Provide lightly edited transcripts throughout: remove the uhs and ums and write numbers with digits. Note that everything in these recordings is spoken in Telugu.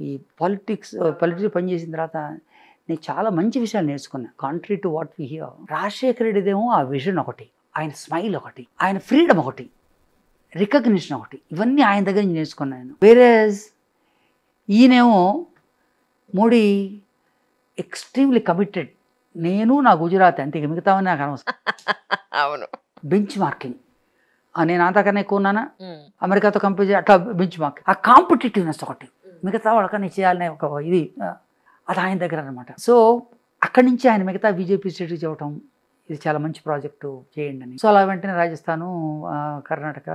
ఈ పొలిటిక్స్ పనిచేసిన తర్వాత నేను చాలా మంచి విషయాలు నేర్చుకున్నా. Contrary to what we hear. Rajasekhara రెడ్డిదేమో ఆ విజన్ ఒకటి, ఆయన స్మైల్ ఒకటి, ఆయన ఫ్రీడమ్ ఒకటి, రికగ్నిషన్ ఒకటి, ఇవన్నీ ఆయన దగ్గర నుంచి నేర్చుకున్నాను. వేరేజ్ ఈయనేమో మోడీ ఎక్స్ట్రీమ్లీ కమిటెడ్. నేను నా గుజరాత్ అంతే, మిగతావన్నీ నాకు అనవసరం. అవును. బెంచ్ మార్కింగ్, నేను అంతకన్నా ఎక్కువ ఉన్నానా, అమెరికాతో కంపేర్ చేసి అట్లా బెంచ్ మార్క్, ఆ కాంపిటేటివ్నెస్ ఒకటి, మిగతా వాళ్ళకన్నా చేయాలనే ఒక ఇది అది ఆయన దగ్గర అనమాట. సో అక్కడి నుంచి ఆయన మిగతా బీజేపీ స్టేట్కి చెప్పటం, ఇది చాలా మంచి ప్రాజెక్టు చేయండి అని. సో అలా వెంటనే రాజస్థాను, కర్ణాటక,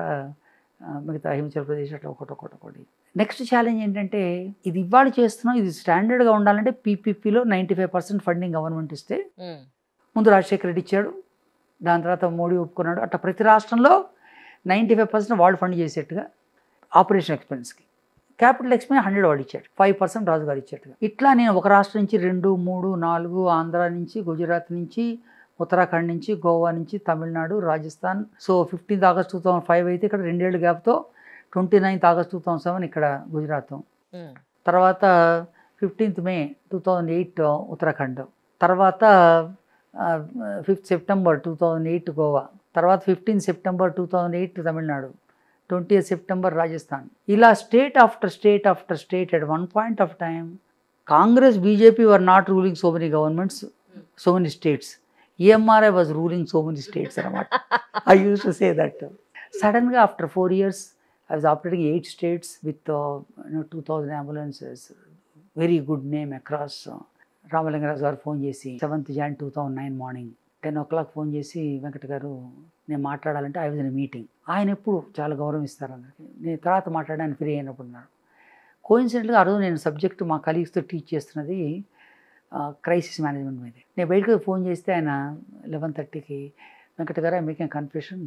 మిగతా హిమాచల్ ప్రదేశ్ అట్లా ఒకటి. నెక్స్ట్ ఛాలెంజ్ ఏంటంటే, ఇది ఇవాళ చేస్తున్నాం, ఇది స్టాండర్డ్గా ఉండాలంటే పీపీపీలో 95% ఫండింగ్ గవర్నమెంట్ ఇస్తే, ముందు రాజశేఖర రెడ్డి ఇచ్చాడు, దాని తర్వాత మోడీ ఒప్పుకున్నాడు, అట్లా ప్రతి రాష్ట్రంలో 95% వాళ్ళు ఫండ్ చేసేట్టుగా ఆపరేషన్ ఎక్స్పెన్స్కి. క్యాపిటల్ ఎక్స్పెన్స్ 100 వాళ్ళు ఇచ్చాడు, 5% రాజుగారు ఇచ్చేట్టుగా. ఇట్లా నేను ఒక రాష్ట్రం నుంచి 2, 3, 4, ఆంధ్ర నుంచి, గుజరాత్ నుంచి, ఉత్తరాఖండ్ నుంచి, గోవా నుంచి, Tamil Nadu, Rajasthan. So 15th August 2005 అయితే ఇక్కడ 2 ఏళ్ళ గ్యాప్తో 29th August 2007 ఇక్కడ గుజరాత్, తర్వాత 15th May 2008 ఉత్తరాఖండ్, తర్వాత 5th September 2008 గోవా, తర్వాత 15th September 2008 Tamil Nadu, 20th September Rajasthan. ఇలా state after state after state. At one point of time Congress, BJP were not ruling so many governments, so many states. EMRI was ruling so many states. I used to say that. Suddenly, after 4 years, I was operating 8 states with 2,000 ambulances. Very good name across. Ramalingarazu garu phone chesi 7th Jan 2009 morning 10 o'clock phone chesi, Venkata గారు నేను మాట్లాడాలంటే I was in a meeting. ఆయన ఎప్పుడు చాలా గౌరవం ఇస్తారు అందరికి. నేను తర్వాత మాట్లాడడానికి ఫ్రీ అయినప్పుడు ఉన్నారు. కోయిన్సిడెంట్గా ఆ రోజు నేను సబ్జెక్ట్ మా కలీగ్స్తో టీచ్ చేస్తున్నది క్రైసిస్ మేనేజ్మెంట్ మీద. నేను బయటకు ఫోన్ చేస్తే ఆయన 11:30కి, వెంకట గారు I making confession,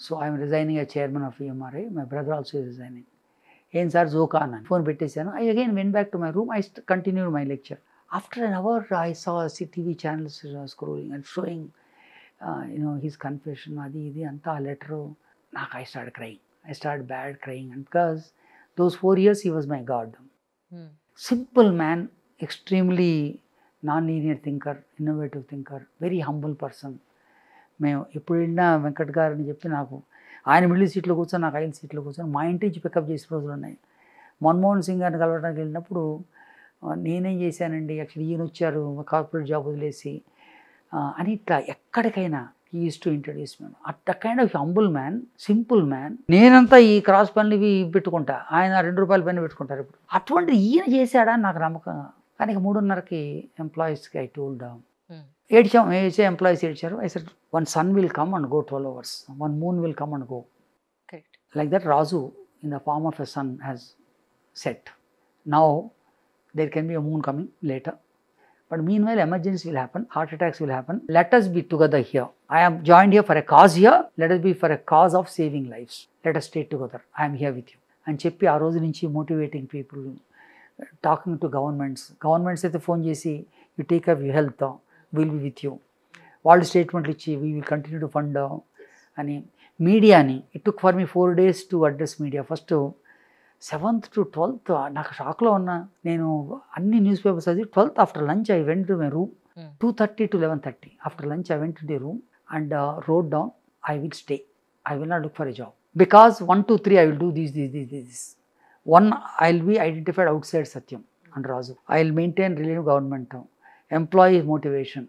so I'm resigning as chairman of EMRI, my brother also is resigning. ఏం సార్ జోకా అన్నాను, ఫోన్ పెట్టేశాను. I again went back to my room, I continued my lecture. After an hour I saw TV channels scrolling and showing his confession, అది ఇది అంతా ఆ లెటరు. నాకు I started crying. I started bad crying, and because those 4 years he was my God. Simple man, extremely non-linear thinker, innovative thinker, very humble person. మేము ఎప్పుడు వెళ్ళినా వెంకట్ గారిని చెప్పి, నాకు ఆయన మిడిల్ సీట్లో కూర్చొని నాకు ఐదు సీట్లో కూర్చొని మా ఇంటి నుంచి పికప్ చేసిన రోజులు ఉన్నాయి. మన్మోహన్ సింగ్ గారిని కలవడానికి వెళ్ళినప్పుడు నేనేం చేశానండి, యాక్చువల్లీ ఈయన వచ్చారు కార్పొరేట్ జాబ్ వదిలేసి అని, ఇట్లా ఎక్కడికైనా ఈ use to introduce man. At kind of humble man, simple man. నేనంతా ఈ క్రాస్ పనులు ఇవి పెట్టుకుంటా, ఆయన ₹2 పైన పెట్టుకుంటారు. ఇప్పుడు అటువంటి ఈయన చేశాడా నాకు నమ్మకం. కానీ 3:30కి ఎంప్లాయీస్కి ఐ టోల్డ్, ఏడ్చాం, ఎంప్లాయీస్ ఏడ్చారు. I said, one sun will come and go 12 hours, one moon will come and go. Correct. Like that Razu in the form of a sun has set. Now there can be a moon coming later, but meanwhile emergency will happen, heart attacks will happen. Let us be together here. I am joined here for a cause here. Let us be for a cause of saving lives. Let us stay together. I am here with you. అని చెప్పి ఆ రోజు నుంచి motivating people, talking to governments అయితే ఫోన్ చేసి, you take care of your health, will be with you. వాళ్ళు స్టేట్మెంట్లు ఇచ్చి, we will continue to fund అని. మీడియాని it took for me 4 days to address media. First 7th to 12th నాకు షాక్లో ఉన్నా. నేను అన్ని న్యూస్ పేపర్స్ అది 12th after lunch I went to my room, 2:30 to 11:30 after lunch I went to the room and road down, I will stay, I will not look for a job, because 1, 2, 3 I will do this. 1 I will be identified out side Satyam and Raju. I will maintain relative government, employee motivation,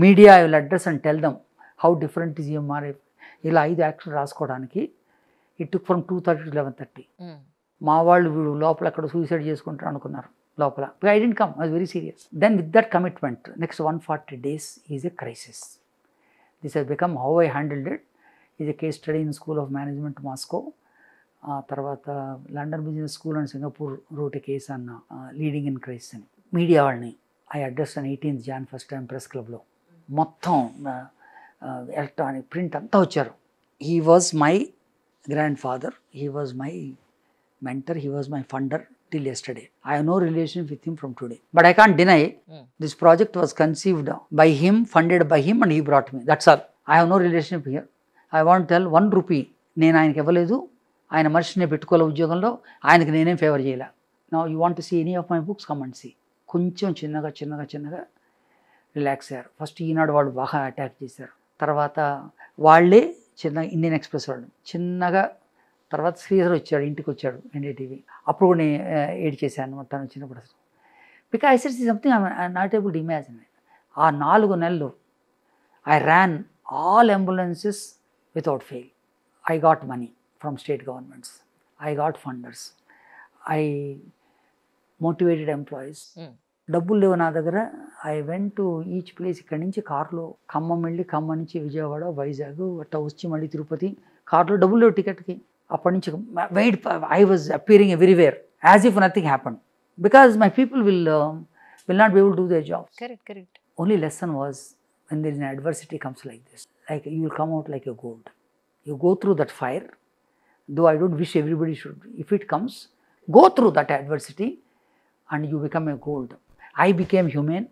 media I will address and tell them how different is EMRI. ఇలా 5 యాక్షన్ రాసుకోవడానికి ఇట్ టుక్ ఫ్రమ్ 2:30 to 11:30. మా వాళ్ళు వీడు లోపల అక్కడ సూసైడ్ చేసుకుంటారు అనుకున్నారు లోపల. I didn't come, I was very serious. Then with that commitment next 140 days is a crisis. This has become how I handled it. Is a case study in school of management Moscow. తర్వాత London business school and Singapore wrote a case on leading in crisis అని. మీడియా వాళ్ళని ఐ అడ్రస్ అని 18th Jan first time press క్లబ్లో. మొత్తం ఎలక్ట్రానిక్ ప్రింట్ అంతా వచ్చారు. He was my grand father, he was my mentor, he was my funder till yesterday. I have no relation with him from today, but I can't deny this project was conceived by him, funded by him, and he brought me. That's all. I have no relationship here. I want to tell 1 rupee నేను ఆయనకి ఇవ్వలేదు, ఆయన మనిషిని పెట్టుకోలే ఉద్యోగంలో, ఆయనకి నేనేం ఫేవర్ చేయలే. నా you want to see any of my books come and see. కొంచెం చిన్నగా రిలాక్స్ అయ్యారు. ఫస్ట్ ఈనాడు వాళ్ళు బాగా అటాక్ చేశారు, తర్వాత వాళ్ళే ఇండియన్ ఎక్స్ప్రెస్ వాళ్ళు చిన్నగా, తర్వాత శ్రీధర్ వచ్చాడు, ఇంటికి వచ్చాడు ఎన్డీటీవీ. అప్పుడు కూడా నేను ఏడ్ చేశాను అనమాట తను వచ్చినప్పుడు. అసలు because I said something I not able to imagine. ఆ 4 నెలలు I ran all ambulances without fail. I got money from state governments, I got funders, I motivated employees. డబ్బులు లేవు నా దగ్గర. I went to each place. ఇక్కడి నుంచి కారులో ఖమ్మం వెళ్ళి, ఖమ్మం నుంచి విజయవాడ, వైజాగ్, అట్లా వచ్చి మళ్ళీ తిరుపతి. కారులో డబ్బులు లేవు టికెట్కి. అప్పటి నుంచి I was appearing everywhere as if nothing happened, because my people will not be able to do their job. Correct. Only lesson was when there is an adversity comes like this, like you will come out like a gold. You go through that fire, though I don't wish everybody should. If it comes, go through that adversity and you become a gold. I became humane,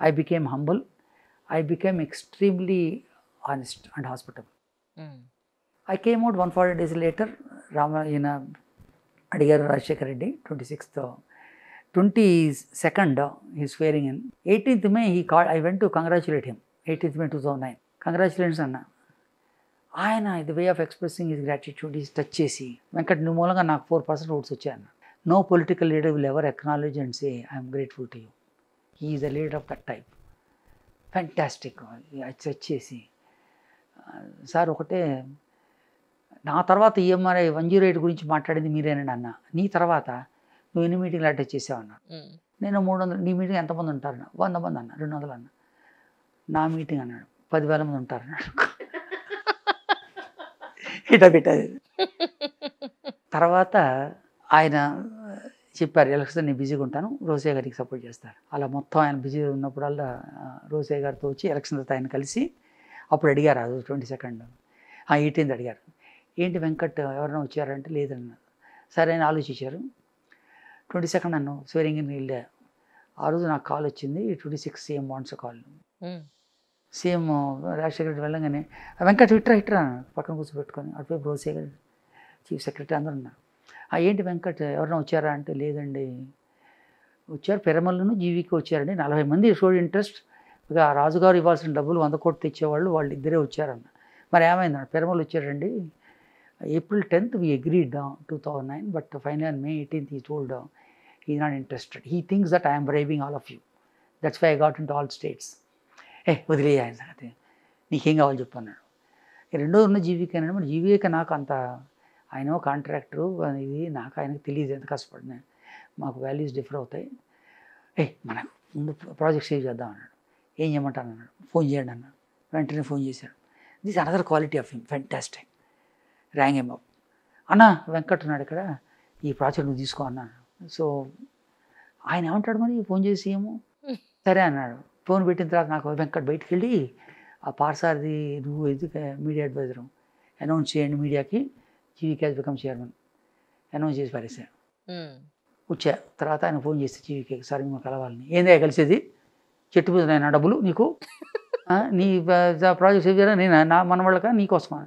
I became humble, I became extremely honest and hospitable. I came out 140 days later. Adigaru Rajshekar Reddy, 22nd he's swearing in. 18th May he called, I went to congratulate him. 18th May 2009. Congratulations Anna. ఆయన the way of expressing his gratitude is touch చేసి, వెంకట్ నువ్వు మూలంగా నాకు 4% ఓట్స్ వచ్చాయన్న. No political leader will ever acknowledge and say I'm grateful to you. He is a leader of that type. Fantastic. Touch చేసి, సార్ ఒకటే, నా తర్వాత ఈఎంఆర్ఐ 108 గురించి మాట్లాడింది మీరేనండి అన్న. నీ తర్వాత నువ్వు ఎన్ని మీటింగ్లు అటెండ్ చేసావన్నా. నేను 300. నీ మీటింగ్ ఎంతమంది ఉంటారన్న? 100 మంది అన్న. 200 అన్న. నా మీటింగ్ అన్నాడు 10,000 మంది ఉంటారన్నాడు. ఇట పెట్టాది. తర్వాత ఆయన చెప్పారు, ఎలక్షన్ నేను బిజీగా ఉంటాను, రోసయ్య గారికి సపోర్ట్ చేస్తారు. అలా మొత్తం ఆయన బిజీగా ఉన్నప్పుడల్లా రోసయ్య గారితో వచ్చి ఎలక్షన్ తర్వాత ఆయన కలిసి అప్పుడు అడిగారు, ఆ రోజు 22nd 18th అడిగారు, ఏంటి వెంకట్ ఎవరైనా వచ్చారంటే లేదన్నారు. సరే అని ఆలోచించారు. 22nd నన్ను స్వేరింగ్ ఇన్ వెళ్ళా. ఆ రోజు నాకు కాల్ వచ్చింది, 26 CM wants call. CM Rajasekhara Reddy వెళ్ళగానే వెంకట్ ఇట్రా పక్కన కూర్చోబెట్టుకొని, అటువైపు రోసయ్య గారు, చీఫ్ సెక్రటరీ అందరూ ఉన్నారు. ఏంటి వెంకట్ ఎవరైనా వచ్చారా అంటే లేదండి, వచ్చారు పెరమల్లును జీవికి వచ్చారండి, 40 మంది షోడ్ ఇంట్రెస్ట్. ఇక రాజుగారు ఇవ్వాల్సిన డబ్బులు 100 కోట్లు తెచ్చేవాళ్ళు, వాళ్ళు ఇద్దరే వచ్చారన్న. మరి ఏమైందన్న? పెరమల్ వచ్చారండి, April 10th we agreed 2009, but finally on May 18th he told he's not interested. He thinks that I am bribing all of you. That's why I got into all states. వదిలే ఆయన సంగతి, నీకేం కావాలి చెప్పు అన్నాడు. రెండో ఉన్న జీవికేనండి. మరి జీవిక నాకు అంత, ఆయన కాంట్రాక్టరు, ఇది నాకు ఆయనకు తెలియదు ఎంత కష్టపడినా, మాకు వాల్యూస్ డిఫర్ అవుతాయి. మనకు ముందు ప్రాజెక్ట్ సేవ్ చేద్దాం అన్నాడు. ఏం చేయమంటాను అన్నాడు. ఫోన్ చేయండి అన్నాడు. వెంటనే ఫోన్ చేశాడు. This another quality of him, fantastic. Rang him up. అన్న వెంకట్ ఉన్నాడు ఇక్కడ, ఈ ప్రాజెక్ట్ నువ్వు తీసుకో అన్నాను. సో ఆయన ఏమంటాడు మరి, ఫోన్ చేసి ఏమో సరే అన్నాడు. ఫోన్ పెట్టిన తర్వాత నాకు వెంకట్ బయటికి వెళ్ళి, ఆ పార్సారథి నువ్వు ఎందుకు మీడియా అడ్వైజరు అనౌన్స్ చేయండి మీడియాకి, GV cash become chairman announce చేసి పారేసాను. వచ్చా తర్వాత ఆయన ఫోన్ చేస్తే జీవీకే, సార్ మిమ్మల్ని కలవాలని. ఏందే కలిసేది, చెట్టు మీద నా డబ్బులు నీకు, నీ ప్రాజెక్ట్ సేవ్ చేయాలి, నేను నా మన వాళ్ళక నీకోసమా.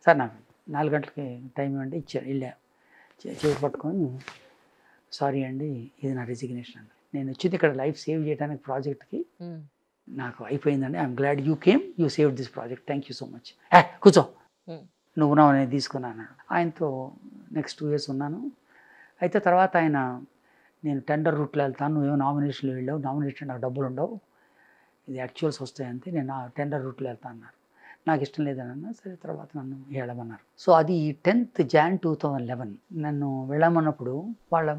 సార్ నాకు 4 గంటలకి టైం ఇవ్వండి. ఇచ్చాను. వెళ్ళా, చేతి పట్టుకొని సారీ అండి ఇది నా రెసిగ్నేషన్ అండి, నేను వచ్చింది ఇక్కడ లైఫ్ సేవ్ చేయడానికి ప్రాజెక్ట్కి, నాకు అయిపోయిందండి, I'm glad you came, you save this project, thank you so much. కూర్చో నువ్వు నావు నేను తీసుకున్నా అన్నాడు. ఆయనతో నెక్స్ట్ 2 years ఉన్నాను. అయితే తర్వాత ఆయన, నేను టెండర్ రూట్లో వెళ్తాను, నువ్వేమో నామినేషన్లో వెళ్ళావు, నామినేషన్ నాకు డబ్బులు ఉండవు, ఇది యాక్చువల్స్ వస్తాయంతే, నేను ఆ టెండర్ రూట్లో వెళ్తాను అన్నారు. నాకు ఇష్టం లేదని అన్నా. సరే తర్వాత నన్ను వెళ్ళమన్నారు. సో అది 10th Jan 2011 నన్ను వెళ్ళమన్నప్పుడు వాళ్ళ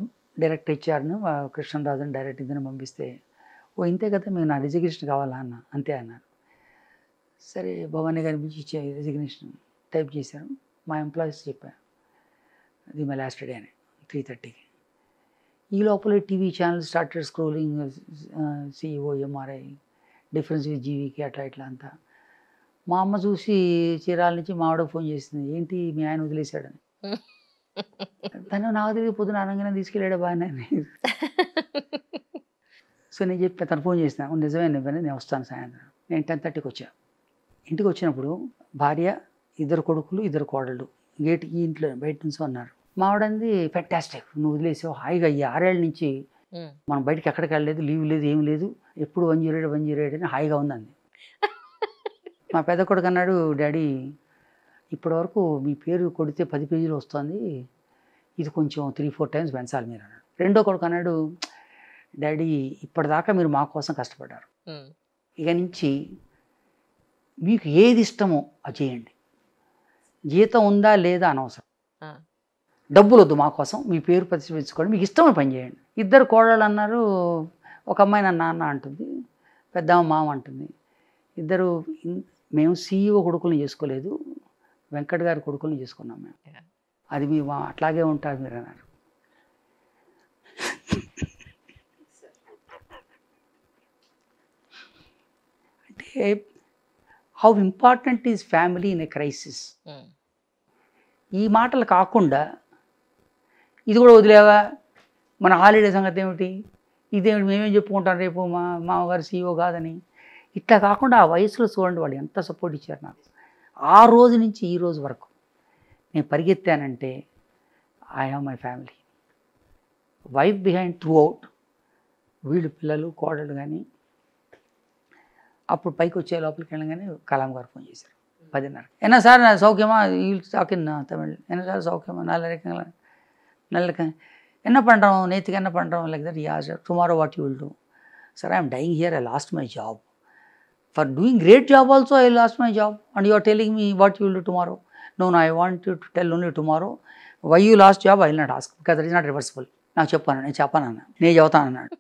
డైరెక్టర్ ఇచ్చారని, కృష్ణరాజుని డైరెక్ట్ ఇద్దరిని పంపిస్తే, ఇంతే కదా మీకు నా రిజిగ్నేషన్ కావాలా అన్న. అంతే అన్నారు. సరే భవానీ గారి నుంచి ఇచ్చే రిజిగ్నేషన్ టైప్ చేశాను. మా ఎంప్లాయీస్ చెప్పాను, అది మై లాస్ట్ డే అని 3:30కి. ఈ లోపల TV channel started scrolling, CEO MRI, difference with జీవీకి అట్లా ఇట్లా అంతా. మా అమ్మ చూసి చీరాల నుంచి మా ఆవిడకు ఫోన్ చేసింది, ఏంటి మీ ఆయన వదిలేశాడని. తను నాకు తెలియదు, పొద్దున అనగానే తీసుకెళ్ళాడు బాగానే. సో నేను చెప్పాను, తను ఫోన్ చేసిన, నిజమే ఇవ్వని, నేను వస్తాను సాయంత్రం. నేను 10:30కి వచ్చా. ఇంటికి వచ్చినప్పుడు భార్య, 2 కొడుకులు 2 కోడళ్ళు గేట్, ఈ ఇంట్లో బయట నుంచి అన్నారు. మావిడంది ఫెంటాస్టిక్, నువ్వు వదిలేసావు హాయిగా ఈ 6 ఏళ్ళ నుంచి మనం బయటకి ఎక్కడికి వెళ్ళలేదు, లీవ్ లేదు, ఏం లేదు, ఎప్పుడు 108 అని హాయిగా ఉందండి. మా పెద్ద కొడుకు అన్నాడు, డాడీ ఇప్పటి వరకు మీ పేరు కొడితే 10 పేజీలు వస్తుంది, ఇది కొంచెం 3-4 టైమ్స్ పెంచాలి మీరు అన్నాడు. రెండో కొడుకు అన్నాడు, డాడీ ఇప్పటిదాకా మీరు మా కోసం కష్టపడ్డారు, ఇక నుంచి మీకు ఏది ఇష్టమో అది చేయండి, జీతం ఉందా లేదా అనవసరం, డబ్బులు వద్దు మా కోసం, మీ పేరు ప్రతిష్ఠించుకోండి, మీకు ఇష్టమైన పని చేయండి. ఇద్దరు కోడళ్ళు అన్నారు, ఒక అమ్మాయి నన్ను నాన్న అంటుంది, పెద్దమ్మ మామ అంటుంది. ఇద్దరు మేము CEO కొడుకులను చేసుకోలేదు, వెంకట్ గారి కొడుకులను చేసుకున్నాం మేము, అది మీ అట్లాగే ఉంటారు మీరు అన్నారు. అంటే how important is family in a crisis. ఈ మాటలు కాకుండా ఇది కూడా వదిలేవా, మన హాలిడే సంగతి ఏమిటి, ఇదేమిటి, మేమేం చెప్పుకుంటాం రేపు మా మామగారు CEO కాదని, ఇట్లా కాకుండా ఆ వయసులో చూడండి వాళ్ళు ఎంత సపోర్ట్ ఇచ్చారు నాకు. ఆ రోజు నుంచి ఈ రోజు వరకు నేను పరిగెత్తానంటే I have my family, wife behind throughout, వీళ్ళు పిల్లలు కోడలు. కానీ అప్పుడు పైకి వచ్చే లోపలికి వెళ్ళగానే కలాం గారు ఫోన్ చేశారు 10:30. என்ன சார் நான் சௌக்கியமா டாக்கின் தமிழ், என்ன சார் சௌக்கியமா, நல்லா இருக்கீங்களா, நல்லா இருக்கேன், என்ன பண்ணுறோம் நேற்றுக்கு என்ன பண்ணுறோம், like that. Yeah sir, tomorrow what you will do, sir I am dying here, I lost my job, for doing great job also I lost my job and you are telling me what you will do tomorrow. No, I want you to tell only tomorrow why you lost job. I will not ask because that is not reversible. నాకు చెప్పాను, నేను చెబుతాను అన్నాడు.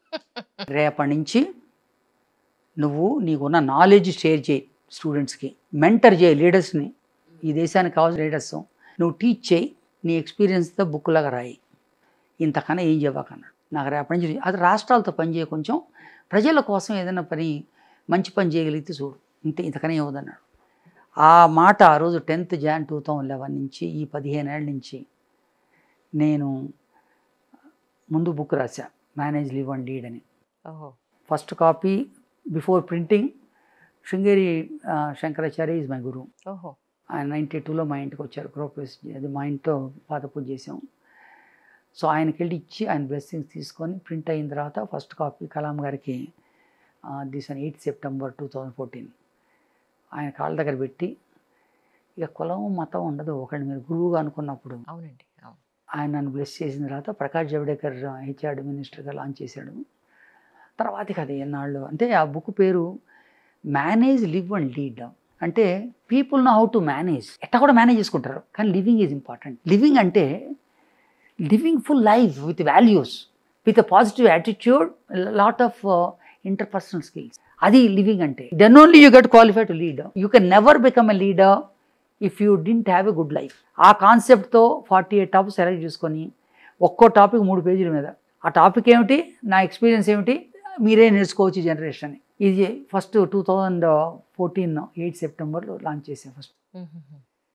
రేపటి నుంచి నువ్వు నీకున్న నాలెడ్జ్ షేర్ చేయి స్టూడెంట్స్కి, మెంటర్ చేయి లీడర్స్ని, ఈ దేశానికి కావాల్సిన లీడర్స్ నువ్వు టీచ్ చేయి, నీ ఎక్స్పీరియన్స్తో బుక్లాగా రాయి, ఇంతకన్నా ఏం చెప్పకన్నాడు. నాకు రేపటి నుంచి అది రాష్ట్రాలతో పనిచేయ, కొంచెం ప్రజల కోసం ఏదైనా పని మంచి పని చేయగలిగితే చూడు, ఇంతకనే ఇవ్వదన్నాడు. ఆ మాట ఆ రోజు 10th Jan 2011 నుంచి ఈ 15 ఏళ్ళ నుంచి నేను ముందు బుక్ రాశా, మేనేజ్ లివ్ అండ్ లీడ్ అని. First copy before printing Sringeri Shankaracharya is my guru. ఆయన 92లో మా ఇంటికి వచ్చారు, గృహప్రవేశం, అది మా ఇంట్లో పాత పూజ చేసాం. సో ఆయనకి వెళ్ళి ఇచ్చి ఆయన బ్లెస్సింగ్స్ తీసుకొని ప్రింట్ అయిన తర్వాత ఫస్ట్ కాపీ కలాం గారికి దిస్ 8 September 2014 ఆయన కాళ్ళ దగ్గర పెట్టి, ఇక కులం మతం ఉండదు, ఒకరిని మీరు గురువుగా అనుకున్నప్పుడు. అవునండి, ఆయన నన్ను బ్లెస్ చేసిన తర్వాత ప్రకాష్ జవడేకర్ HR మినిస్టర్గా లాంచ్ చేశాడు. తర్వాతకి అది ఎన్నాళ్ళు అంటే ఆ బుక్ పేరు మేనేజ్ లివ్ అండ్ లీడ్. అంటే people know how to manage, ఎట్లా కూడా మేనేజ్ చేసుకుంటారు, కానీ లివింగ్ ఈజ్ ఇంపార్టెంట్. లివింగ్ అంటే living full life with values, with a positive attitude, lot of interpersonal skills, అది లివింగ్ అంటే. Then only you get qualified to lead. You can never become a leader if you didn't have a good life. ఆ కాన్సెప్ట్తో 48 టాపిక్స్ సెలెక్ట్ చేసుకొని ఒక్కో టాపిక్ 3 పేజీల మీద, ఆ టాపిక్ ఏమిటి, నా ఎక్స్పీరియన్స్ ఏమిటి, మీరే నేర్చుకోవచ్చు ఈ జనరేషన్. ఇది ఫస్ట్ 2014 8 September లాంచ్ చేసాం ఫస్ట్.